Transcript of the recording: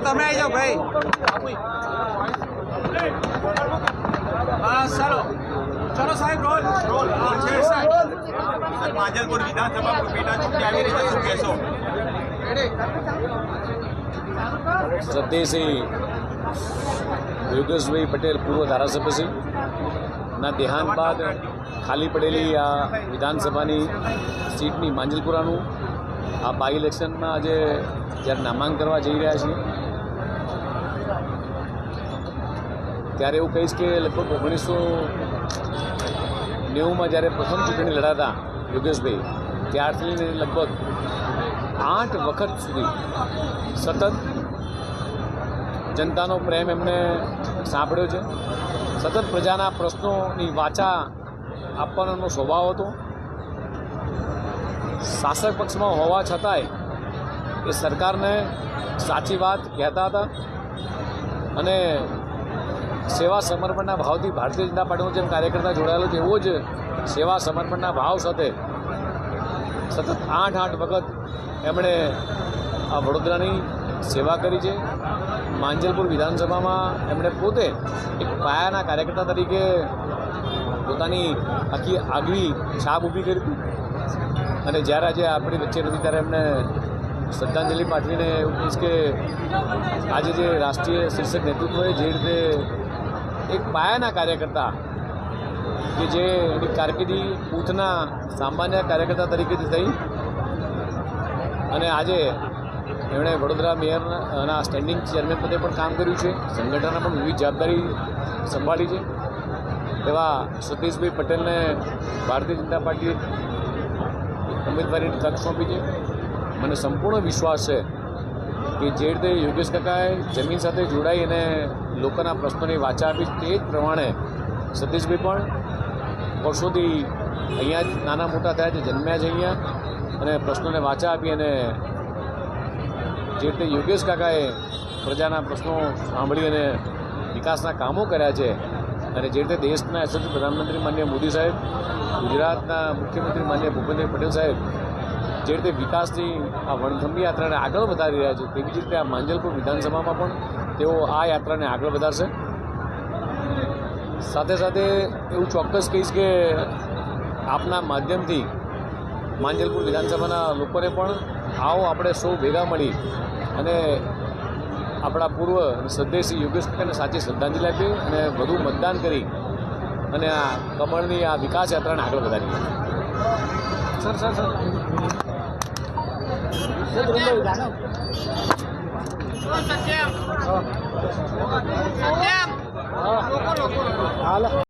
તમે આવી જાઓ ભાઈ. બસ ચાલો ચલો સાહેબ રોલ રોલ માંજલપુર વિધાનસભા પેટા ચૂંટણી આવી રહી છે, શું કહેશો? શ્રદ્ધેયશ્રી યોગેશભાઈ પટેલ પૂર્વ ધારાસભ્યશ્રીના દેહાંત બાદ ખાલી પડેલી આ વિધાનસભાની સીટની માંજલપુરાનું આ બાય ઇલેક્શનમાં આજે જ્યારે નામાંકન કરવા જઈ રહ્યા છીએ ત્યારે એવું કહીશ કે લગભગ 1990માં જ્યારે પ્રથમ ચૂંટણી લડાતા યોગેશભાઈ ત્યારથી લઈને લગભગ 8 વખત સુધી સતત જનતાનો પ્રેમ એમને સાંભળ્યો છે. સતત પ્રજાના પ્રશ્નોની વાચા આપવાનો એમનો સ્વભાવ હતો. શાસક પક્ષમાં હોવા છતાંય એ સરકારને સાચી વાત કહેતા હતા અને સેવા સમર્પણના ભાવથી ભારતીય જનતા પાર્ટીનો જેમ કાર્યકર્તા જોડાયેલો છે એવો જ સેવા સમર્પણના ભાવ સાથે સતત 8 વખત એમણે આ વડોદરાની સેવા કરી છે. માંજલપુર વિધાનસભામાં એમણે પોતે એક પાયાના કાર્યકર્તા તરીકે પોતાની આખી આગવી છાપ ઊભી કરી હતી અને જ્યારે આજે આપણી વચ્ચે નથી ત્યારે એમને શ્રદ્ધાંજલિ પાઠવીને એવું કહીશ કે આજે જે રાષ્ટ્રીય શીર્ષક નેતૃત્વએ જે રીતે એક પાયાના કાર્યકર્તા કે જે એની કારકિર્દી બૂથના સામાન્ય કાર્યકર્તા તરીકેથી થઈ અને આજે એમણે વડોદરા મેયરના સ્ટેન્ડિંગ ચેરમેન પદે પણ કામ કર્યું છે, સંગઠનના પણ વિવિધ જવાબદારી સંભાળી છે એવા સતીશભાઈ પટેલને ભારતીય જનતા પાર્ટીએ ઉમેદવારીની તક સોંપી છે. મને સંપૂર્ણ વિશ્વાસ છે કે જે રીતે યોગેશ કાકાએ જમીન સાથે જોડાઈ અને લોકોના પ્રશ્નોની વાચા આપી તે જ પ્રમાણે સતીશભાઈ પણ વર્ષોથી અહીંયા જ નાના મોટા થયા છે, જન્મ્યા છે અહીંયા અને પ્રશ્નોને વાચા આપી અને જે રીતે યોગેશ કાકાએ પ્રજાના પ્રશ્નો સાંભળી અને વિકાસના કામો કર્યા છે અને જે રીતે દેશના યશસ્વી પ્રધાનમંત્રી માનનીય મોદી સાહેબ, ગુજરાતના મુખ્યમંત્રી માનનીય ભૂપેન્દ્ર પટેલ સાહેબ જે રીતે વિકાસની આ વણથંભી યાત્રાને આગળ વધારી રહ્યા છે તેવી જ રીતે આ માંજલપુર વિધાનસભામાં પણ તેઓ આ યાત્રાને આગળ વધારશે. સાથે સાથે એવું ચોક્કસ કહીશ કે આપના માધ્યમથી માંજલપુર વિધાનસભાના લોકોને પણ આવો આપણે સૌ ભેગા મળી અને આપણા પૂર્વ શ્રદ્ધેયશ્રી યોગેશ કાકાને સાચી શ્રદ્ધાંજલિ આપી અને વધુ મતદાન કરી અને આ કમળની આ વિકાસ યાત્રાને આગળ વધારીએ. સર